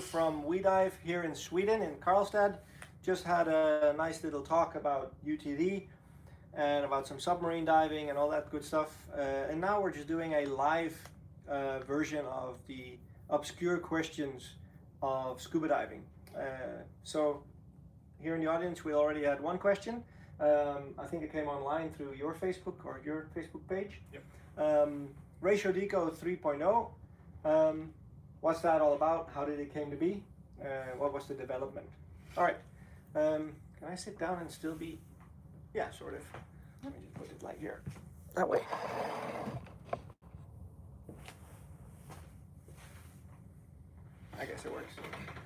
from We Dive here in Sweden, in Karlstad. Just had a nice little talk about UTD and about some submarine diving and all that good stuff. And now we're just doing a live version of the obscure questions of scuba diving. So here in the audience, we already had one question. I think it came online through your Facebook or your Facebook page. Yep. Ratio Deco 3.0. What's that all about? How did it came to be? What was the development? All right. Can I sit down and still be? Yeah, sort of. Let me just put it like here. That way. I guess it works.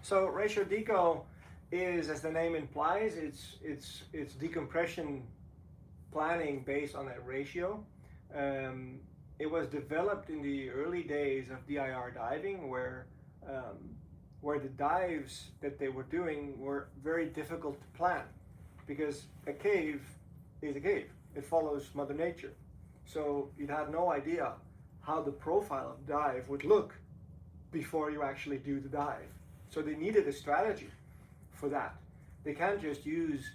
So ratio deco is, as the name implies, it's decompression planning based on that ratio. It was developed in the early days of DIR diving, where the dives that they were doing were very difficult to plan, because a cave is a cave. It follows Mother Nature. So you'd have no idea how the profile of dive would look before you actually do the dive. So they needed a strategy for that. They can't just use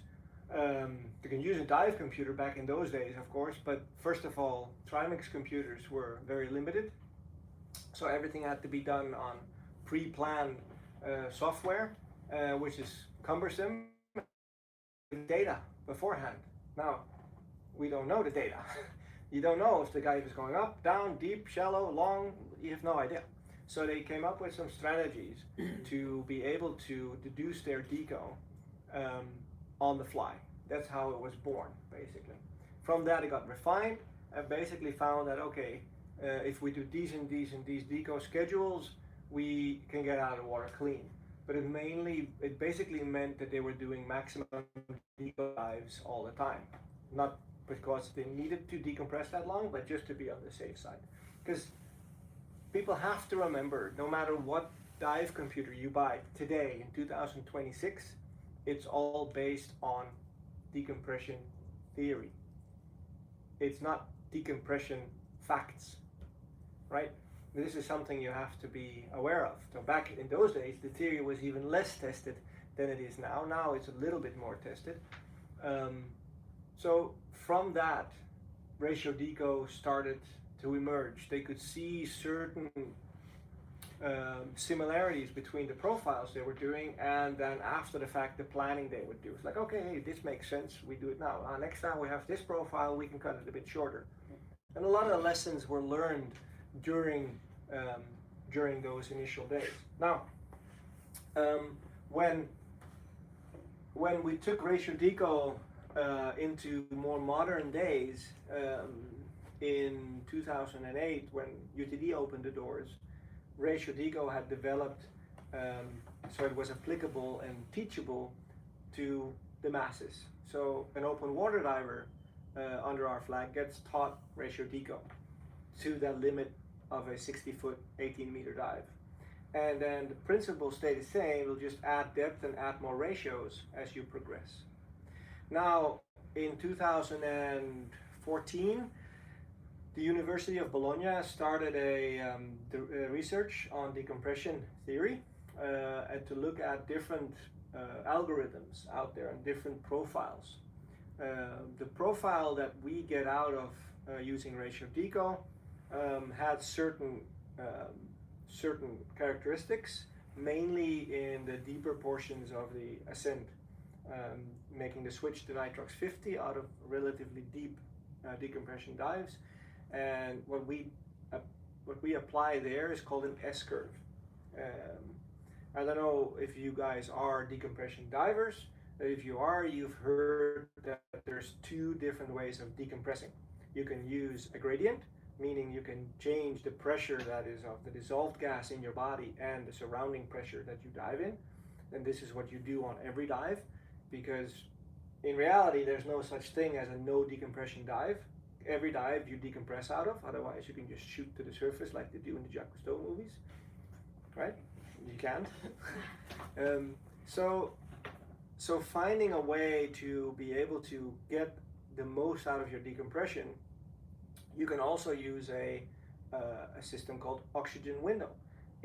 you can use a dive computer back in those days, of course, but first of all, Trimix computers were very limited, so everything had to be done on pre-planned software, which is cumbersome. Data beforehand. Now, we don't know the data. You don't know if the dive is going up, down, deep, shallow, long. You have no idea. So they came up with some strategies to be able to deduce their deco on the fly. That's how it was born, basically. From that, it got refined and basically found that, okay, if we do these and these and these deco schedules, we can get out of the water clean. But it basically meant that they were doing maximum deco dives all the time. Not because they needed to decompress that long, but just to be on the safe side. Because people have to remember, no matter what dive computer you buy today in 2026, it's all based on decompression theory. It's not decompression facts, right? This is something you have to be aware of. So back in those days, the theory was even less tested than it is now. Now it's a little bit more tested. So from that, ratio deco started to emerge. They could see certain similarities between the profiles they were doing, and then after the fact, the planning they would do. It's like, okay, hey, this makes sense, we do it now. Next time we have this profile, we can cut it a bit shorter. And a lot of the lessons were learned during those initial days. Now, when we took ratio deco into more modern days, in 2008, when UTD opened the doors, ratio deco had developed so it was applicable and teachable to the masses. So an open water diver under our flag gets taught ratio deco to the limit of a 60-foot, 18-meter dive. And then the principles stay the same. We'll just add depth and add more ratios as you progress. Now, in 2014, the University of Bologna started a research on decompression theory and to look at different algorithms out there and different profiles. The profile that we get out of using ratio deco had certain characteristics, mainly in the deeper portions of the ascent, making the switch to nitrox 50 out of relatively deep decompression dives. And what we apply there is called an S-curve. I don't know if you guys are decompression divers. If you are, you've heard that there's two different ways of decompressing. You can use a gradient, meaning you can change the pressure that is of the dissolved gas in your body and the surrounding pressure that you dive in. And this is what you do on every dive, because in reality, there's no such thing as a no decompression dive. Every dive you decompress out of, otherwise you can just shoot to the surface like they do in the Jacques Cousteau movies, right? You can't. So finding a way to be able to get the most out of your decompression, you can also use a system called oxygen window.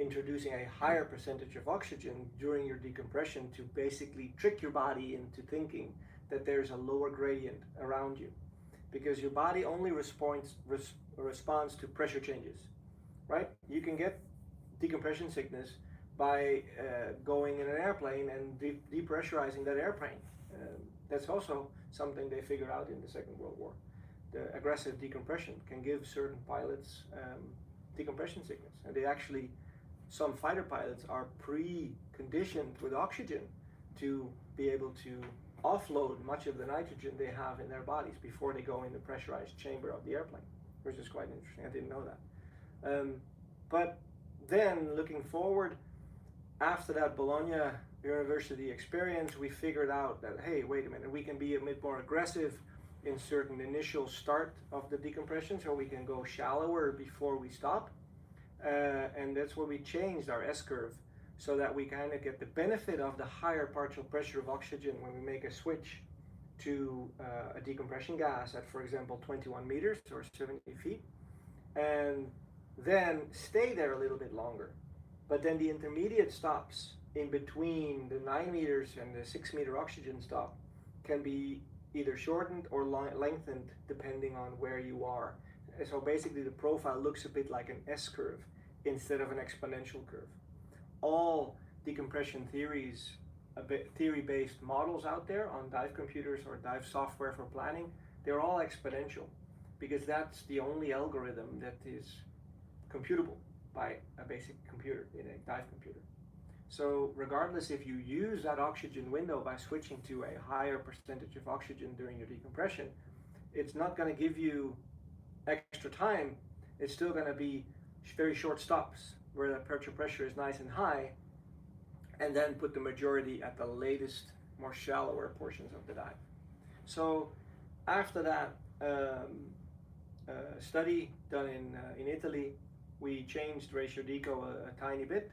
introducing a higher percentage of oxygen during your decompression to basically trick your body into thinking that there's a lower gradient around you, because your body only responds to pressure changes, right? You can get decompression sickness by going in an airplane and depressurizing that airplane. That's also something they figured out in the Second World War. The aggressive decompression can give certain pilots decompression sickness, and they actually, some fighter pilots are pre-conditioned with oxygen to be able to offload much of the nitrogen they have in their bodies before they go in the pressurized chamber of the airplane, which is quite interesting. I didn't know that. But then looking forward, after that Bologna University experience, we figured out that, hey, wait a minute, we can be a bit more aggressive in certain initial start of the decompression, so we can go shallower before we stop. And that's where we changed our S-curve, so that we kind of get the benefit of the higher partial pressure of oxygen when we make a switch to a decompression gas at, for example, 21 meters or 70 feet, and then stay there a little bit longer. But then the intermediate stops in between the 9 meters and the 6 meter oxygen stop can be either shortened or lengthened depending on where you are. So basically the profile looks a bit like an S-curve instead of an exponential curve. All decompression theory-based models out there on dive computers or dive software for planning, they're all exponential, because that's the only algorithm that is computable by a basic computer in a dive computer. So regardless if you use that oxygen window by switching to a higher percentage of oxygen during your decompression, it's not going to give you extra time. It's still going to be very short stops where the pressure is nice and high, and then put the majority at the latest, more shallower portions of the dive. So after that study done in Italy, we changed ratio deco a tiny bit,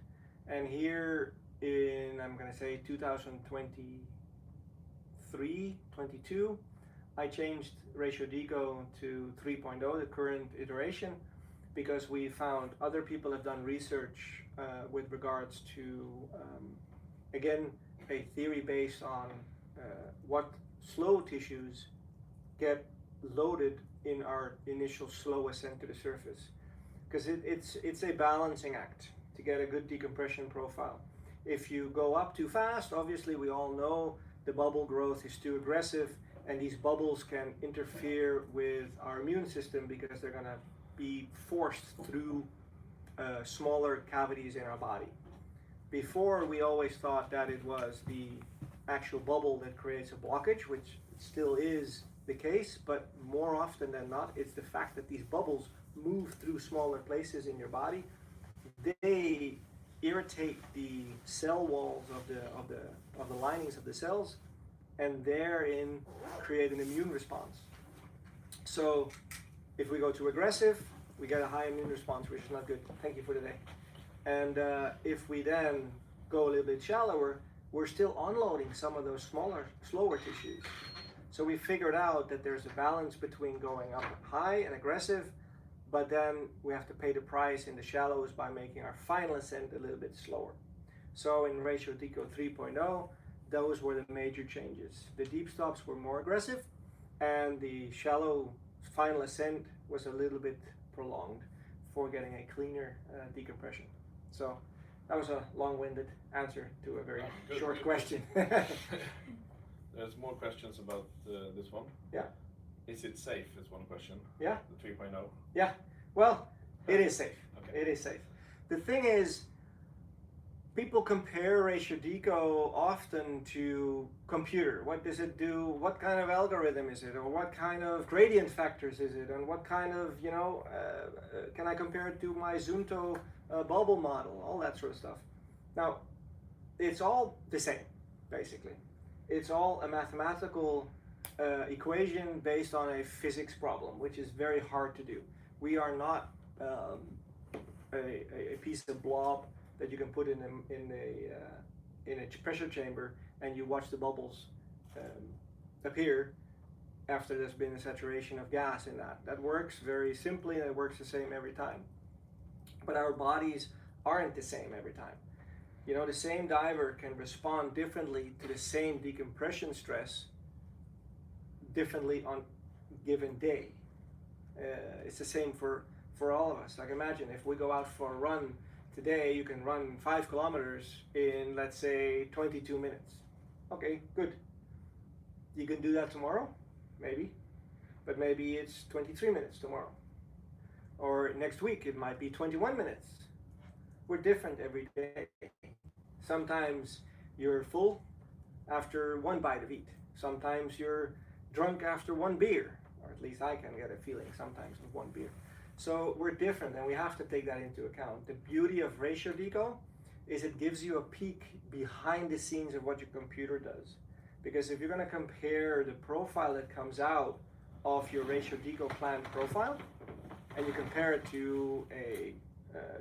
and here in, I'm going to say 2023, 22, I changed ratio deco to 3.0, the current iteration, because we found other people have done research with regards to, again, a theory based on what slow tissues get loaded in our initial slow ascent to the surface. Because it's a balancing act to get a good decompression profile. If you go up too fast, obviously we all know the bubble growth is too aggressive, and these bubbles can interfere with our immune system because they're going to be forced through smaller cavities in our body. Before, we always thought that it was the actual bubble that creates a blockage, which still is the case, but more often than not, it's the fact that these bubbles move through smaller places in your body. They irritate the cell walls of the linings of the cells, and therein create an immune response. So if we go too aggressive, we get a high immune response, which is not good. Thank you for today. And if we then go a little bit shallower, we're still unloading some of those slower tissues. So we figured out that there's a balance between going up high and aggressive, but then we have to pay the price in the shallows by making our final ascent a little bit slower. So in ratio deco 3.0, those were the major changes. The deep stops were more aggressive, and the shallow final ascent was a little bit prolonged for getting a cleaner decompression. So that was a long-winded answer to a very short question. There's more questions about this one. Yeah. Is it safe? Is one question. Yeah. The 3.0. Yeah. Well, it is safe. Okay. It is safe. The thing is, people compare ratio deco often to computer. What does it do? What kind of algorithm is it? Or what kind of gradient factors is it? And what kind of, can I compare it to my Zunto bubble model? All that sort of stuff. Now, it's all the same, basically. It's all a mathematical equation based on a physics problem, which is very hard to do. We are not a piece of blob that you can put in a pressure chamber and you watch the bubbles appear after there's been a saturation of gas in that. That works very simply, and it works the same every time. But our bodies aren't the same every time. You know, the same diver can respond differently to the same decompression stress differently on given day. It's the same for all of us. Like imagine if we go out for a run today, you can run 5 kilometers in, let's say, 22 minutes. Okay, good. You can do that tomorrow? Maybe. But maybe it's 23 minutes tomorrow. Or next week it might be 21 minutes. We're different every day. Sometimes you're full after one bite of eat. Sometimes you're drunk after one beer. Or at least I can get a feeling sometimes with one beer. So we're different and we have to take that into account. The beauty of ratio deco is it gives you a peek behind the scenes of what your computer does. Because if you're going to compare the profile that comes out of your ratio deco plan profile, and you compare it to a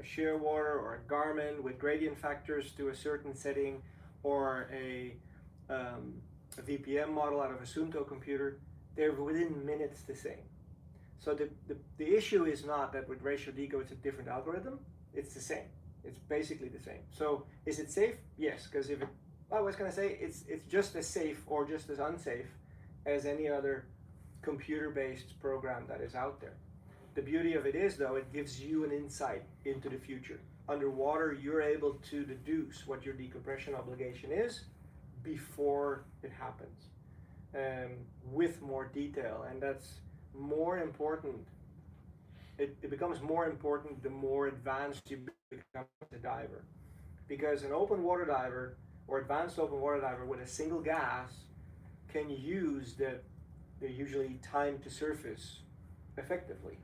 Shearwater or a Garmin with gradient factors to a certain setting, or a VPM model out of a Sunto computer, they're within minutes the same. So the issue is not that with ratio deco it's a different algorithm, it's the same. It's basically the same. So is it safe? Yes, because if it, I was going to say it's just as safe or just as unsafe as any other computer-based program that is out there. The beauty of it is, though, it gives you an insight into the future. Underwater, you're able to deduce what your decompression obligation is before it happens, with more detail, and that's more important. It becomes more important the more advanced you become as a diver, because an open water diver or advanced open water diver with a single gas can use the usually time to surface effectively,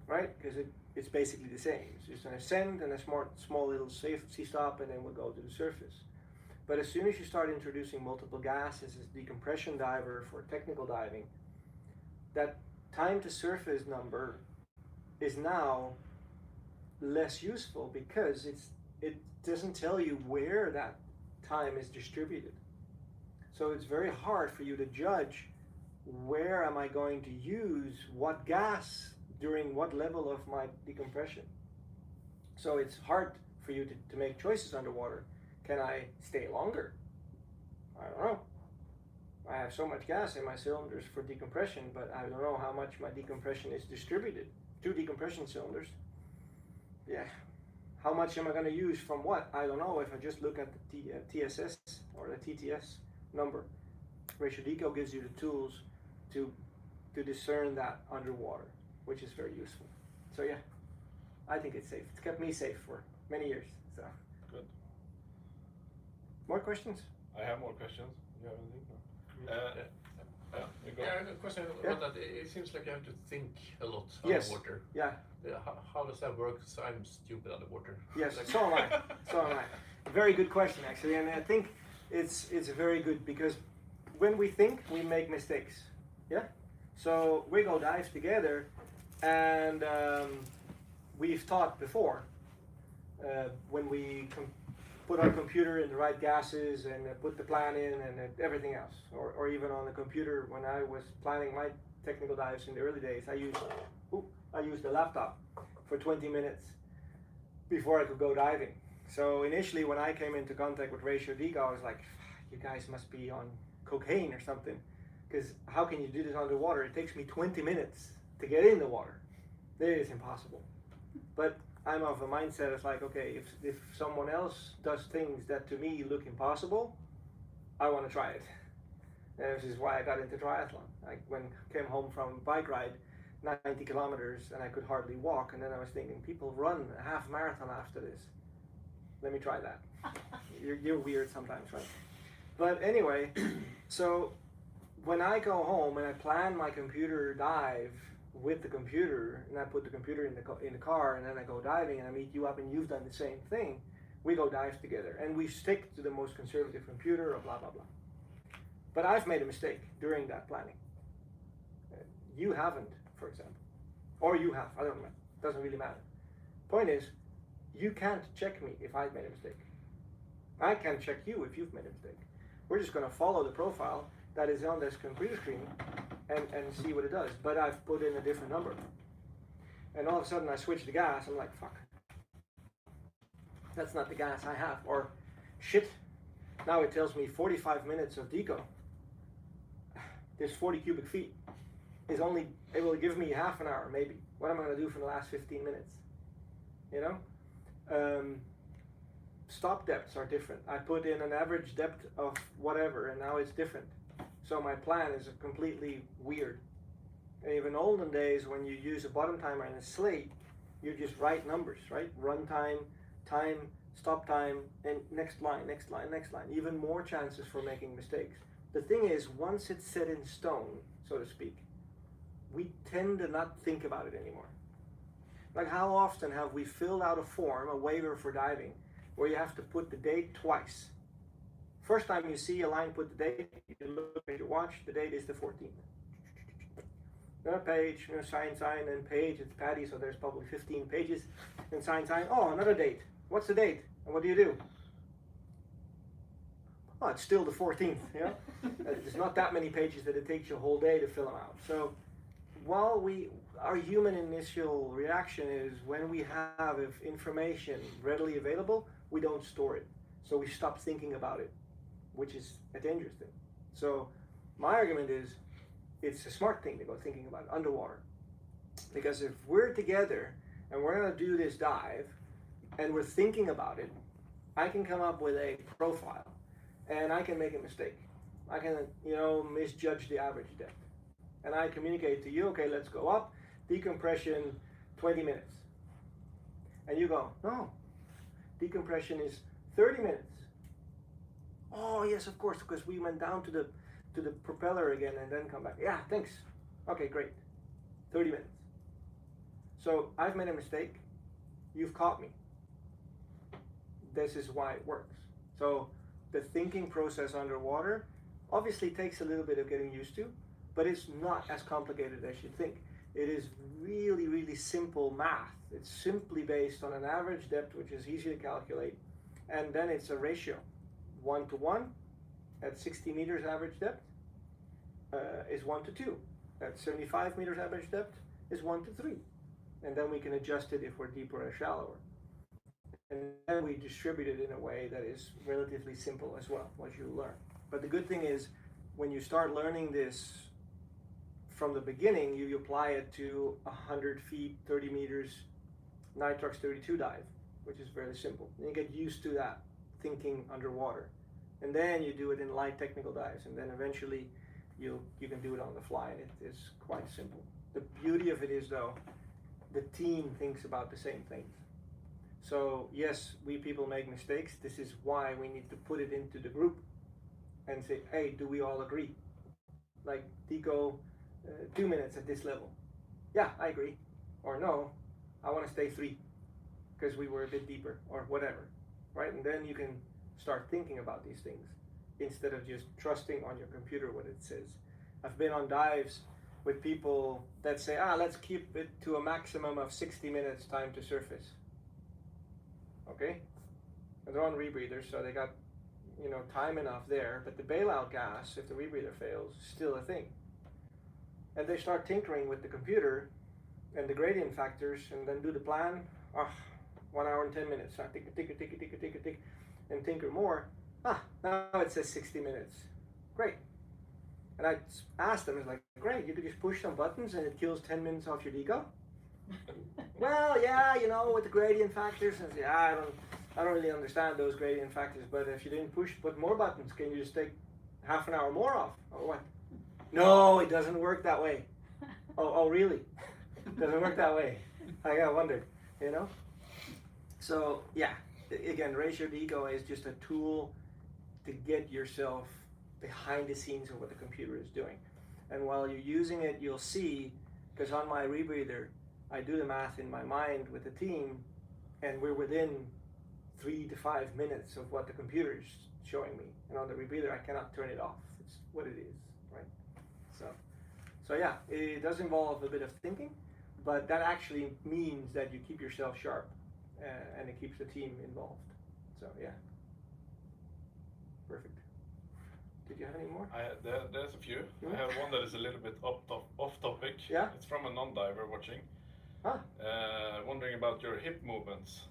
right? Because it's basically the same. It's just an ascent and a small little sea stop, and then we'll go to the surface. But as soon as you start introducing multiple gases as decompression diver for technical diving, that time to surface number is now less useful because it doesn't tell you where that time is distributed. So it's very hard for you to judge where am I going to use what gas during what level of my decompression. So it's hard for you to make choices underwater. Can I stay longer? I don't know. I have so much gas in my cylinders for decompression, but I don't know how much my decompression is distributed. 2 decompression cylinders. Yeah. How much am I going to use from what? I don't know if I just look at the TSS or the TTS number. Ratio deco gives you the tools to discern that underwater, which is very useful. So yeah, I think it's safe. It's kept me safe for many years. So Good. More questions? I have more questions. You have anything? You go. Yeah, I have a question about that. It seems like you have to think a lot Yes. underwater. Yeah. How does that work? So I'm stupid underwater. Yes. Like- So am I. So am I. Very good question, actually, and I think it's very good because when we think, we make mistakes. Yeah. So we go dive together, and we've taught before when we put our computer in the right gases and put the plan in and everything else, or even on the computer when I was planning my technical dives in the early days, I used the laptop for 20 minutes before I could go diving. So initially when I came into contact with ratio deco, I was like, you guys must be on cocaine or something, because how can you do this underwater? It takes me 20 minutes to get in the water. It is impossible. But I'm of a mindset, it's like, okay, if someone else does things that to me look impossible, I want to try it. And this is why I got into triathlon. I came home from a bike ride, 90 kilometers, and I could hardly walk, and then I was thinking, people run a half marathon after this. Let me try that. You're weird sometimes, right? But anyway, so when I go home and I plan my computer dive with the computer, and I put the computer in the car, and then I go diving, and I meet you up, and you've done the same thing, we go dive together, and we stick to the most conservative computer, or blah, blah, blah. But I've made a mistake during that planning. You haven't, for example. Or you have, I don't know, doesn't really matter. Point is, you can't check me if I've made a mistake. I can't check you if you've made a mistake. We're just going to follow the profile that is on this computer screen and see what it does. But I've put in a different number. And all of a sudden I switch the gas, I'm like, fuck. That's not the gas I have. Or shit, now it tells me 45 minutes of deco. This 40 cubic feet is only able to give me half an hour maybe. What am I going to do for the last 15 minutes? You know? Stop depths are different. I put in an average depth of whatever and now it's different. So my plan is completely weird. Even olden days when you use a bottom timer and a slate, you just write numbers, right? Run time, time, stop time, and next line, next line, next line. Even more chances for making mistakes. The thing is, once it's set in stone, so to speak, we tend to not think about it anymore. Like how often have we filled out a form, a waiver for diving, where you have to put the date twice? First time you see a line put the date, you look at your watch, the date is the 14th. Page, sign, and page, it's Patty, so there's probably 15 pages. And sign, oh, another date. What's the date? And what do you do? Oh, it's still the 14th, yeah? There's not that many pages that it takes you a whole day to fill them out. So while our human initial reaction is when we have information readily available, we don't store it. So we stop thinking about it, which is a dangerous thing. So my argument is, it's a smart thing to go thinking about it underwater. Because if we're together and we're going to do this dive and we're thinking about it, I can come up with a profile and I can make a mistake. I can, misjudge the average depth. And I communicate to you, okay, let's go up, decompression 20 minutes. And you go, no, decompression is 30 minutes. Oh, yes, of course, because we went down to the propeller again and then come back. Yeah, thanks. Okay, great. 30 minutes. So I've made a mistake. You've caught me. This is why it works. So the thinking process underwater obviously takes a little bit of getting used to, but it's not as complicated as you think. It is really, really simple math. It's simply based on an average depth, which is easy to calculate. And then it's a ratio. 1 to 1 at 60 meters average depth is 1 to 2. At 75 meters average depth is 1 to 3. And then we can adjust it if we're deeper or shallower. And then we distribute it in a way that is relatively simple as well, as you learn. But the good thing is, when you start learning this from the beginning, you apply it to 100 feet, 30 meters, nitrox 32 dive, which is very simple. And you get used to that thinking underwater. And then you do it in light technical dives, and then eventually you can do it on the fly, and it is quite simple. The beauty of it is, though, the team thinks about the same things. So yes, we people make mistakes. This is why we need to put it into the group and say, hey, do we all agree? Like, deco 2 minutes at this level. Yeah, I agree. Or no, I want to stay 3 because we were a bit deeper, or whatever, right? And then you can start thinking about these things instead of just trusting on your computer what it says. I've been on dives with people that say, let's keep it to a maximum of 60 minutes time to surface. Okay? And they're on rebreathers, so they got, time enough there, but the bailout gas, if the rebreather fails, is still a thing. And they start tinkering with the computer and the gradient factors and then do the plan. 1 hour and 10 minutes. I tick, and tinker more. Now it says 60 minutes. Great. And I asked them, it's like, great, you could just push some buttons and it kills 10 minutes off your deco? Well, yeah, with the gradient factors. And yeah, I don't really understand those gradient factors, but if you didn't put more buttons, can you just take half an hour more off? Or what? No, it doesn't work that way. Oh, really? It doesn't work that way. I wondered, So, yeah, again, ratio deco is just a tool to get yourself behind the scenes of what the computer is doing. And while you're using it, you'll see, because on my rebreather, I do the math in my mind with the team, and we're within 3 to 5 minutes of what the computer is showing me. And on the rebreather, I cannot turn it off. It's what it is, right? So yeah, it does involve a bit of thinking, but that actually means that you keep yourself sharp, and it keeps the team involved. So yeah, perfect. Did you have any more? There's a few. I have one that is a little bit off topic. Yeah. It's from a non-diver watching. Huh? Wondering about your hip movements.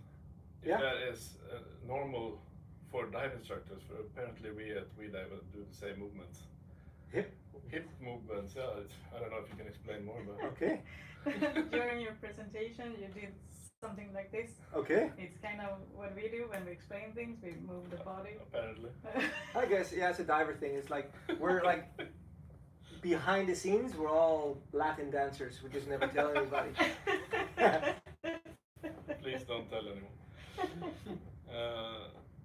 if Yeah. that is normal for dive instructors. For apparently we at WeDive do the same movements. Hip movements. Yeah, I don't know if you can explain more about. Okay. During your presentation, you did something like this. Okay. It's kind of what we do when we explain things. We move the body. Apparently. I guess yeah, it's a diver thing. It's like we're like behind the scenes. We're all Latin dancers. We just never tell anybody. Please don't tell anyone.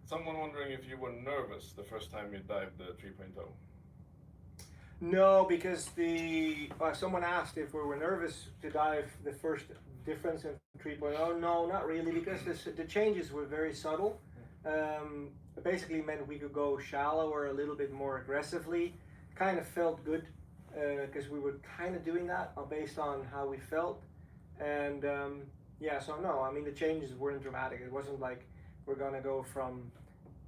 Someone wondering if you were nervous the first time you dived the 3.0. No, because someone asked if we were nervous to dive the first difference in 3.0. No, not really, because the changes were very subtle. Basically meant we could go shallower a little bit more aggressively. Kind of felt good because we were kind of doing that based on how we felt. And yeah, so no, I mean the changes weren't dramatic. It wasn't like we're gonna go from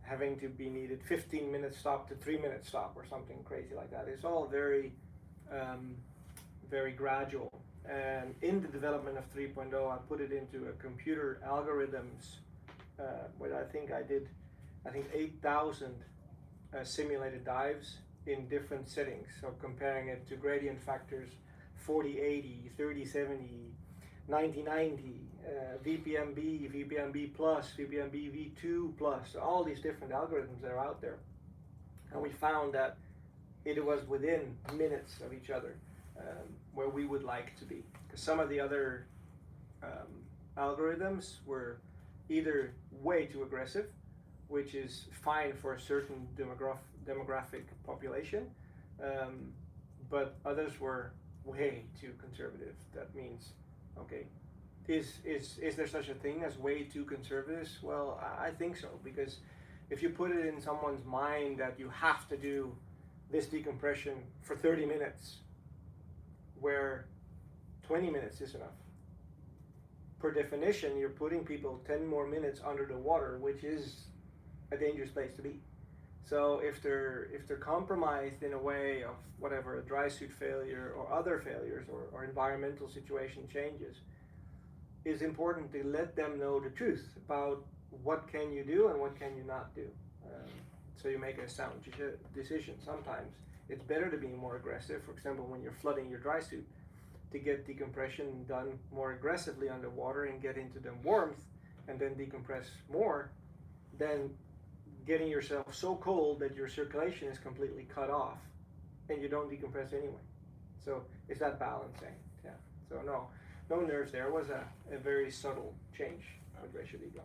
having to be needed 15-minute stop to 3-minute stop or something crazy like that. It's all very, very gradual. And in the development of 3.0, I put it into a computer algorithms where I think I did 8,000 simulated dives in different settings. So comparing it to gradient factors 40-80, 30-70, 90-90, VPMB, VPMB plus, VPMB V2 plus, all these different algorithms that are out there. And we found that it was within minutes of each other where we would like to be. Because some of the other algorithms were either way too aggressive, which is fine for a certain demographic population, but others were way too conservative. That means, okay, is there such a thing as way too conservative? Well, I think so, because if you put it in someone's mind that you have to do this decompression for 30 minutes, where 20 minutes is enough. Per definition, you're putting people 10 more minutes under the water, which is a dangerous place to be. So if they're compromised in a way of whatever, a dry suit failure or other failures or environmental situation changes, it's important to let them know the truth about what can you do and what can you not do. So you make a sound decision. Sometimes it's better to be more aggressive. For example, when you're flooding your dry suit, to get decompression done more aggressively underwater and get into the warmth and then decompress more than getting yourself so cold that your circulation is completely cut off and you don't decompress anyway. So it's that balancing. Yeah. So no nerves there. It was a very subtle change with ratio deco.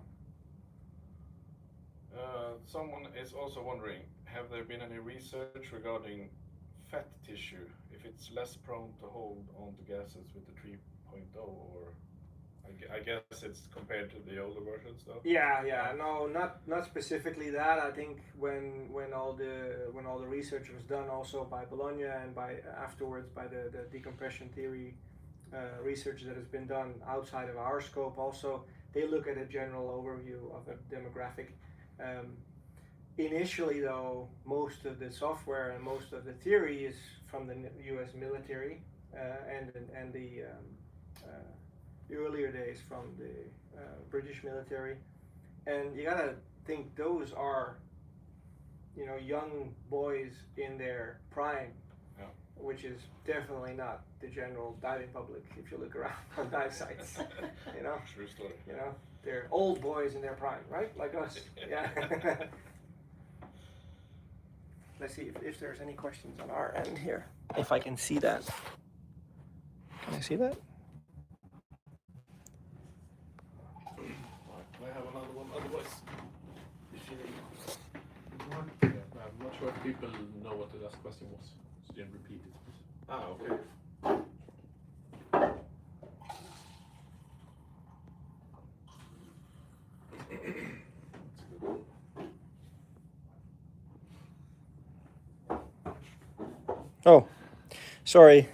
Someone is also wondering, have there been any research regarding fat tissue, if it's less prone to hold onto gases with the 3.0, or I guess it's compared to the older versions though? Yeah, no, not specifically that. I think when all the research was done also by Bologna and afterwards by the decompression theory research that has been done outside of our scope also, they look at a general overview of a demographic. Initially though, most of the software and most of the theory is from the US military and the earlier days from the British military. And you gotta think those are, young boys in their prime, which is definitely not the general diving public if you look around on dive sites. True story. They're old boys in their prime, right? Like us. Yeah. Let's see if there's any questions on our end here. If I can see that. Can I see that? I have another one, otherwise, if you need one. I'm not sure if people know what the last question was, so you can repeat it. Okay. Oh, sorry.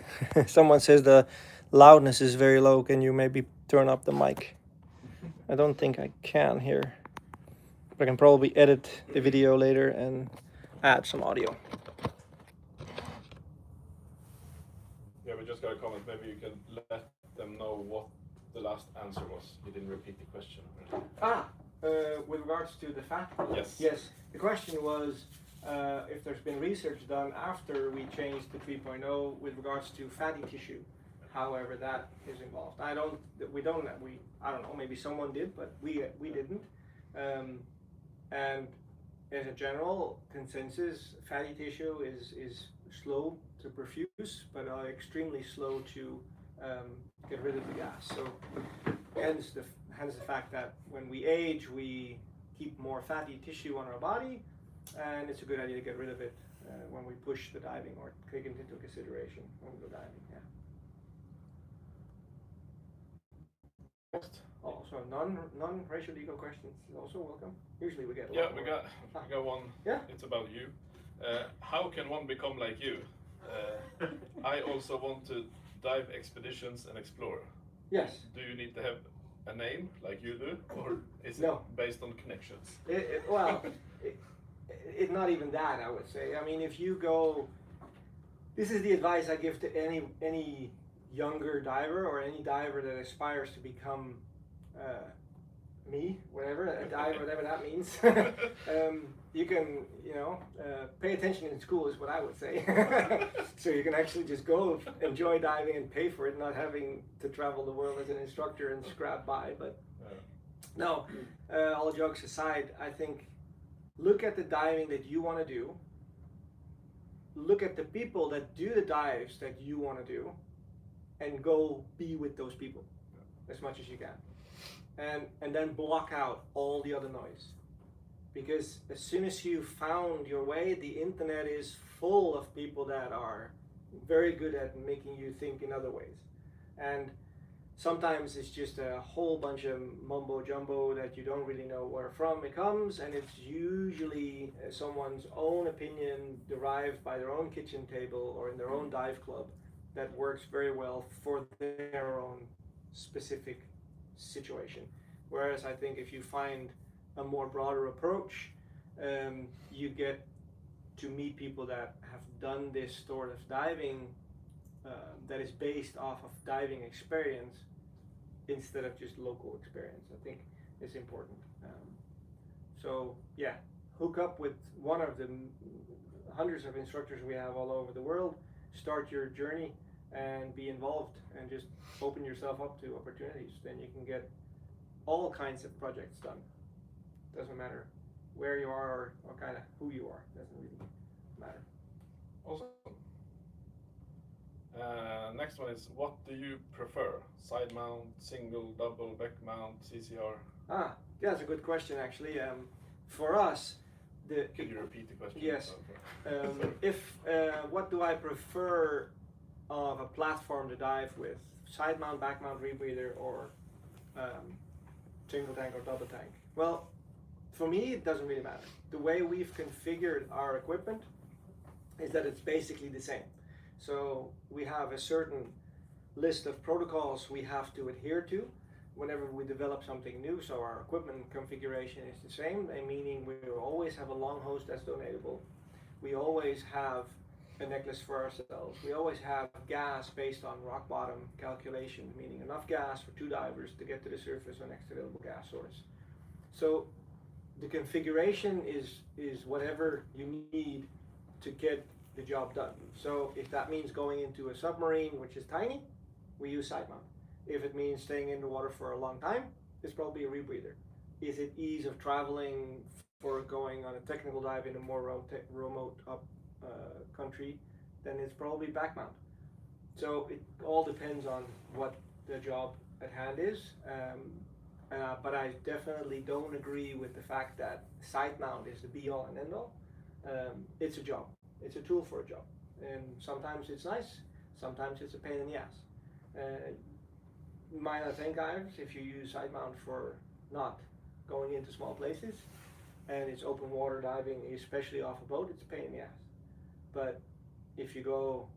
Someone says the loudness is very low. Can you maybe turn up the mic? I don't think I can here. But I can probably edit the video later and add some audio. Yeah, we just got a comment. Maybe you can let them know what the last answer was. You didn't repeat the question. With regards to the fat? Yes. Yes. The question was if there's been research done after we changed to 3.0 with regards to fatty tissue, however that is involved. I don't know, maybe someone did, but we didn't. And as a general consensus, fatty tissue is slow to perfuse, but extremely slow to get rid of the gas. So hence the fact that when we age, we keep more fatty tissue on our body, and it's a good idea to get rid of it when we push the diving or take it into consideration when we go diving. Yeah. Also, non-racial ego questions is also welcome. Usually we get a lot We more. got one. Yeah. It's about you. How can one become like you? I also want to dive expeditions and explore. Yes. Do you need to have a name like you do, or is it No. based on connections? It's not even that, I would say. I mean, if you go, this is the advice I give to any younger diver or any diver that aspires to become me, whatever, a diver, whatever that means. You can, pay attention in school is what I would say. So you can actually just go enjoy diving and pay for it, not having to travel the world as an instructor and scrap by. But no, all jokes aside, I think look at the diving that you want to do. Look at the people that do the dives that you want to do, and go be with those people as much as you can. And then block out all the other noise. Because as soon as you found your way, the internet is full of people that are very good at making you think in other ways. And sometimes it's just a whole bunch of mumbo jumbo that you don't really know where from it comes, and it's usually someone's own opinion derived by their own kitchen table or in their own dive club that works very well for their own specific situation. Whereas I think if you find a more broader approach, you get to meet people that have done this sort of diving that is based off of diving experience instead of just local experience. I think it's important. So yeah, hook up with one of the hundreds of instructors we have all over the world, start your journey and be involved and just open yourself up to opportunities. Then you can get all kinds of projects done. Doesn't matter where you are or kind of who you are. Doesn't really matter. Awesome. Next one is, what do you prefer? Side mount, single, double, back mount, CCR? Yeah, that's a good question actually. For us, Could you repeat the question? Yes. What do I prefer of a platform to dive with? Side mount, back mount, rebreather, or single tank or double tank? Well, for me, it doesn't really matter. The way we've configured our equipment is that it's basically the same. So we have a certain list of protocols we have to adhere to whenever we develop something new. So our equipment configuration is the same, meaning we will always have a long hose that's donatable. We always have a necklace for ourselves. We always have gas based on rock bottom calculation, meaning enough gas for 2 divers to get to the surface or next available gas source. So the configuration is whatever you need to get the job done. So if that means going into a submarine, which is tiny, we use side mount. If it means staying in the water for a long time, it's probably a rebreather. Is it ease of traveling for going on a technical dive in a more remote up country, then it's probably back mount. So it all depends on what the job at hand is. But I definitely don't agree with the fact that side mount is the be all and end all. It's a job. It's a tool for a job. And sometimes it's nice, sometimes it's a pain in the ass. Minor tank dives, if you use side mount for not going into small places, and it's open water diving, especially off a boat, it's a pain in the ass. But if you go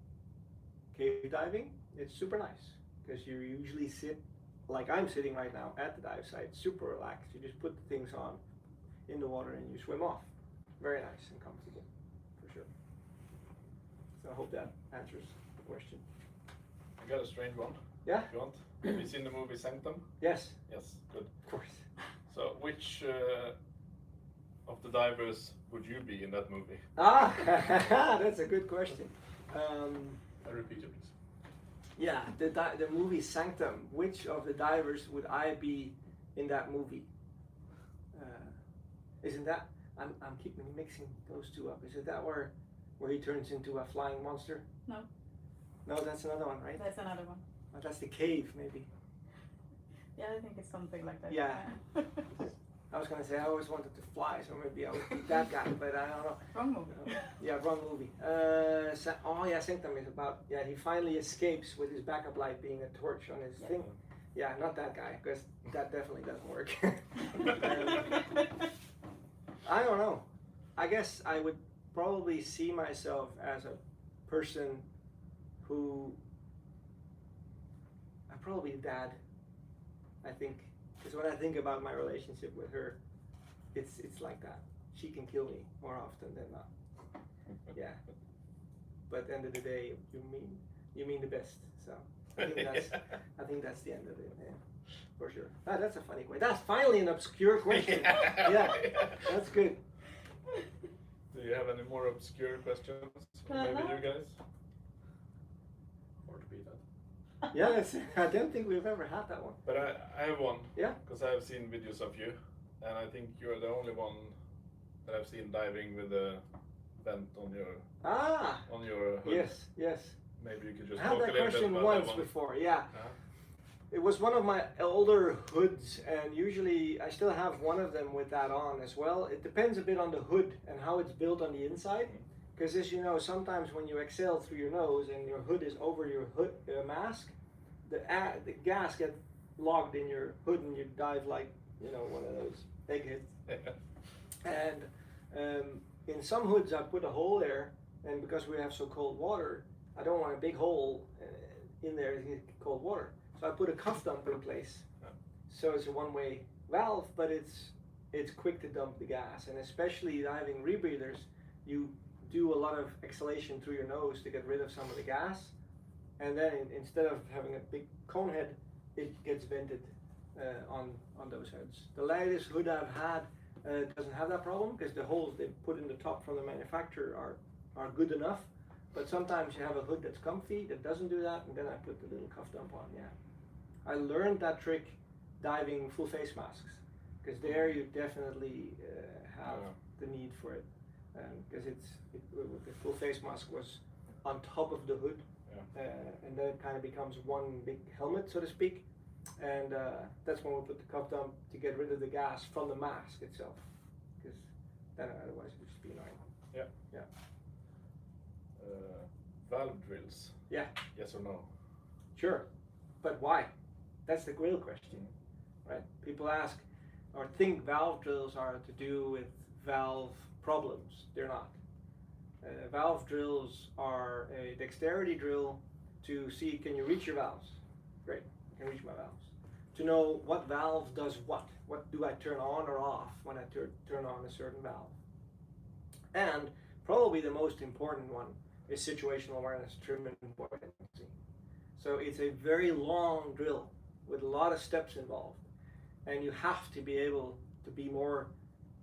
cave diving, it's super nice, because you usually sit, like I'm sitting right now at the dive site, super relaxed. You just put the things on in the water and you swim off. Very nice and comfortable, for sure. So I hope that answers the question. I got a strange one. Yeah? If you want. Have you seen the movie Sanctum? Yes. Yes, good. Of course. So, which of the divers would you be in that movie? That's a good question. Repeat it, please. Yeah, the movie Sanctum. Which of the divers would I be in that movie? Isn't that? I'm keeping mixing those two up. Is it that where he turns into a flying monster? No. No, that's another one, right? That's another one. Oh, that's the cave, maybe. Yeah, I think it's something like that. Yeah. I was gonna say I always wanted to fly, so maybe I would be that guy, but I don't know. Wrong movie. Yeah, wrong movie. Sanctum is about, he finally escapes with his backup light being a torch on his thing. Yeah, not that guy, because that definitely doesn't work. I don't know. I guess I would probably see myself as a person who, I'm probably a dad, I think. Because when I think about my relationship with her, it's like that. She can kill me more often than not. Yeah. But at the end of the day, you mean the best. So I think that's the end of it. Yeah, for sure. That's a funny question. That's finally an obscure question. Yeah, that's good. Do you have any more obscure questions? Or maybe you guys? Or repeat that. Yeah, I don't think we've ever had that one. But I have one. Yeah. Because I have seen videos of you, and I think you're the only one that I've seen diving with a vent on your hood. Yes. Maybe you could just I had talk a that little bit question about once that one. before. Yeah. Uh-huh. It was one of my older hoods, and usually I still have one of them with that on as well. It depends a bit on the hood and how it's built on the inside. Because as you know, sometimes when you exhale through your nose and your hood is over your hood mask, the gas gets logged in your hood and you dive like, one of those eggheads. And in some hoods I put a hole there, and because we have so cold water, I don't want a big hole in there to get cold water. So I put a cuff dump in place. So it's a one-way valve, but it's quick to dump the gas. And especially diving rebreathers, you do a lot of exhalation through your nose to get rid of some of the gas. And then instead of having a big cone head, it gets vented on those heads. The latest hood I've had doesn't have that problem because the holes they put in the top from the manufacturer are good enough. But sometimes you have a hood that's comfy that doesn't do that, and then I put the little cuff dump on. Yeah, I learned that trick diving full face masks, because there you definitely have the need for it, because the full face mask was on top of the hood, and then it kind of becomes one big helmet, so to speak, and that's when we put the cuff dump to get rid of the gas from the mask itself, because then otherwise it would just be annoying. Yeah. Valve drills. Yeah. Yes or no? Sure, but why? That's the real question, right? People ask or think valve drills are to do with valve problems. They're not. Valve drills are a dexterity drill to see, can you reach your valves? Great, I can reach my valves. To know what valve does what. What do I turn on or off when I turn on a certain valve? And probably the most important one is situational awareness, trim and buoyancy. So it's a very long drill with a lot of steps involved, and you have to be able to be more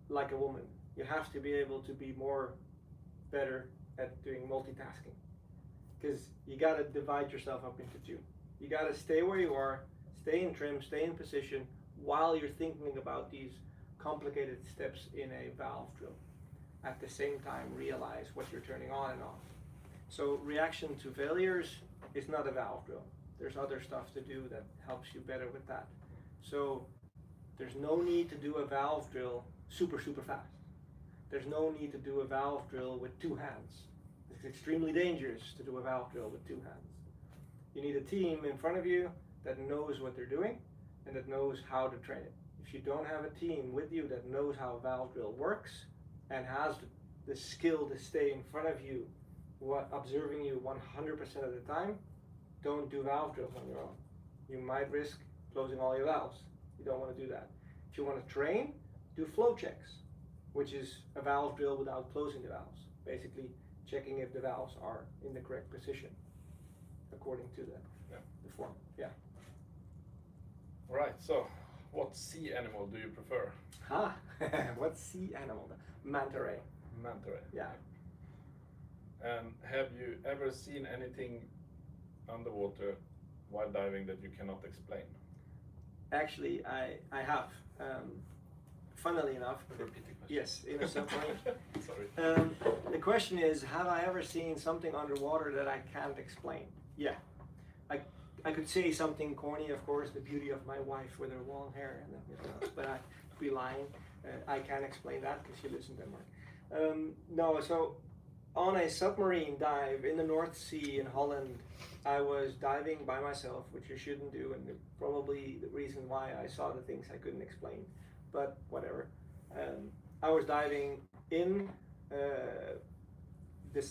like a woman. You have to be able to be better at doing multitasking, because you got to divide yourself up into two. You got to stay where you are, stay in trim, stay in position while you're thinking about these complicated steps in a valve drill. At the same time, realize what you're turning on and off. So reaction to failures is not a valve drill. There's other stuff to do that helps you better with that. So there's no need to do a valve drill super fast. There's no need to do a valve drill with two hands. It's extremely dangerous to do a valve drill with two hands. You need a team in front of you that knows what they're doing and that knows how to train it. If you don't have a team with you that knows how a valve drill works and has the skill to stay in front of you, observing you 100% of the time, don't do valve drills on your own. You might risk closing all your valves. You don't want to do that. If you want to train, do flow checks, which is a valve drill without closing the valves. Basically checking if the valves are in the correct position according to the form. Yeah. All right, so What sea animal do you prefer? Huh? What sea animal? Manta ray. Manta ray. Yeah. And have you ever seen anything underwater while diving that you cannot explain? Actually, I have. Funnily enough, Repeating question. yes, in a submarine. Sorry. The question is, have I ever seen something underwater that I can't explain? Yeah. I could say something corny, of course, the beauty of my wife with her long hair and everything else, but I'd be lying. I can't explain that because she lives in Denmark. No, so on a submarine dive in the North Sea in Holland, I was diving by myself, which you shouldn't do, and probably the reason why I saw the things I couldn't explain, but whatever. I was diving in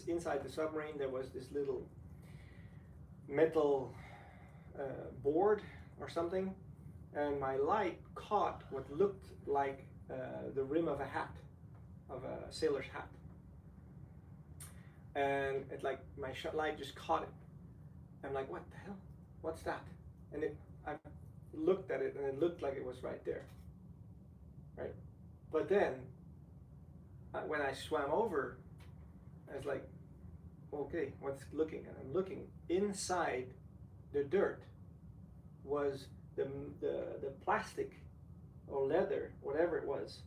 inside the submarine. There was this little metal board or something, and my light caught what looked like the rim of a hat, of a sailor's hat, and it like my light just caught it. I'm like, what the hell? What's that? And I looked at it, and it looked like it was right there, right? But then when I swam over, I was like, okay, what's looking? And I'm looking inside the dirt was the plastic or leather, whatever it was,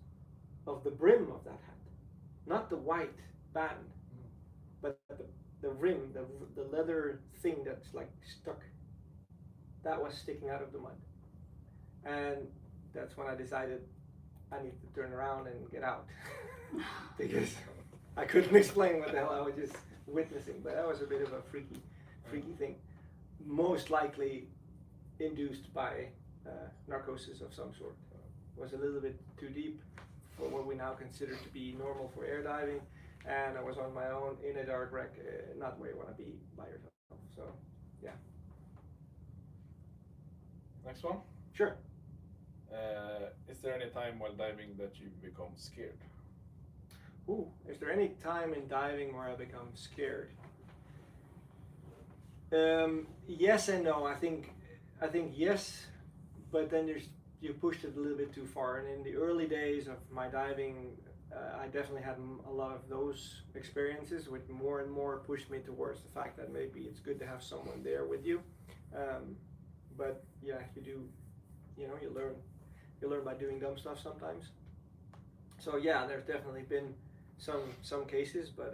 of the brim of that hat, not the white band, but the rim, the leather thing that's like stuck. That was sticking out of the mud, and that's when I decided I need to turn around and get out because I couldn't explain what the hell I was just witnessing. But that was a bit of a freaky thing, most likely induced by narcosis of some sort. It was a little bit too deep for what we now consider to be normal for air diving, and I was on my own in a dark wreck, not where you want to be by yourself. So, yeah. Next one. Sure. Is there any time while diving that you become scared? Ooh, is there any time in diving where I become scared? Yes and no. I think yes, but then you pushed it a little bit too far. And in the early days of my diving, I definitely had a lot of those experiences, which more and more pushed me towards the fact that maybe it's good to have someone there with you. But yeah, you learn by doing dumb stuff sometimes. So yeah, there's definitely been some cases, but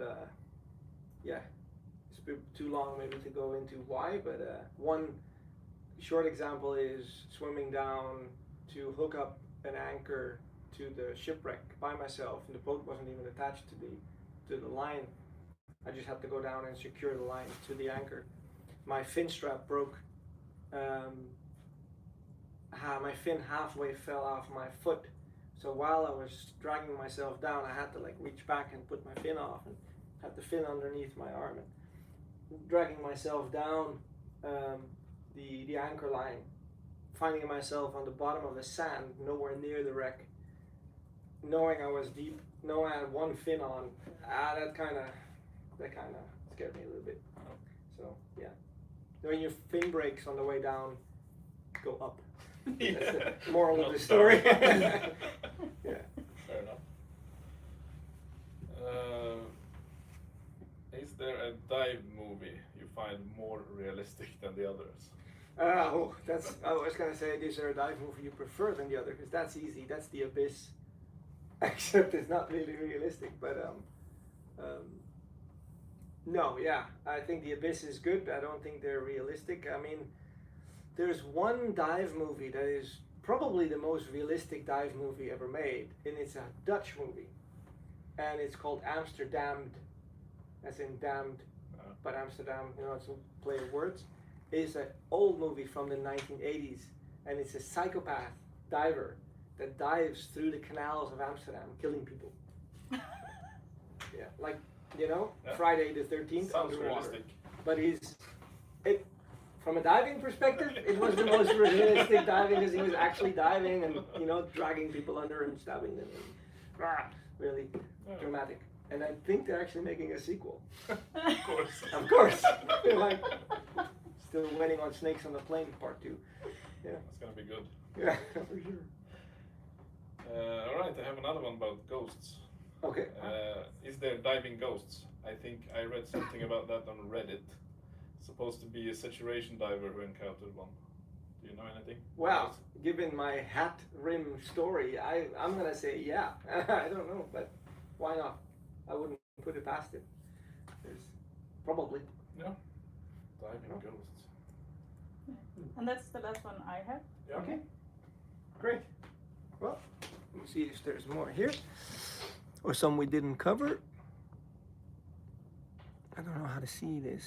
yeah, it's been too long maybe to go into why. But one short example is swimming down to hook up an anchor to the shipwreck by myself, and the boat wasn't even attached to the line. I just had to go down and secure the line to the anchor. My fin strap broke. My fin halfway fell off my foot. So while I was dragging myself down, I had to like reach back and put my fin off, and had the fin underneath my arm, and dragging myself down the anchor line, finding myself on the bottom of the sand, nowhere near the wreck, knowing I was deep, knowing I had one fin on. That kind of scared me a little bit. So yeah, when your fin breaks on the way down, go up. Yeah. That's the moral of the story. Yeah. Fair enough. Is there a dive movie you find more realistic than the others? I was gonna say, is there a dive movie you prefer than the other? Because that's easy. That's The Abyss. Except it's not really realistic. But no, yeah, I think The Abyss is good. I don't think they're realistic. I mean, there's one dive movie that is probably the most realistic dive movie ever made, and it's a Dutch movie, and it's called Amsterdammed, as in damned, but Amsterdam, it's a play of words. It's an old movie from the 1980s, and it's a psychopath diver that dives through the canals of Amsterdam, killing people. Yeah, like, Yeah. Friday the 13th Sounds underwater. realistic. But from a diving perspective, it was the most realistic diving because he was actually diving and, dragging people under and stabbing them. And, really dramatic. And I think they're actually making a sequel. Of course. Of course. They're like, still waiting on Snakes on the Plane Part 2. Yeah. That's gonna be good. Yeah, for sure. All right, I have another one about ghosts. Okay. Is there diving ghosts? I think I read something about that on Reddit. Supposed to be a saturation diver who encountered one. Do you know anything? Well, given my hat rim story, I'm gonna say yeah. I don't know, but why not? I wouldn't put it past it. There's probably. Yeah. Diving No. ghosts. And that's the last one I have. Yeah. Okay. Great. Well, let's see if there's more here, or some we didn't cover. I don't know how to see this.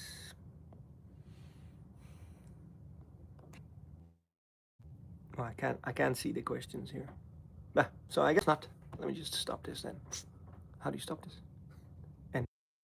Well, I can't see the questions here. So I guess not. Let me just stop this then. How do you stop this?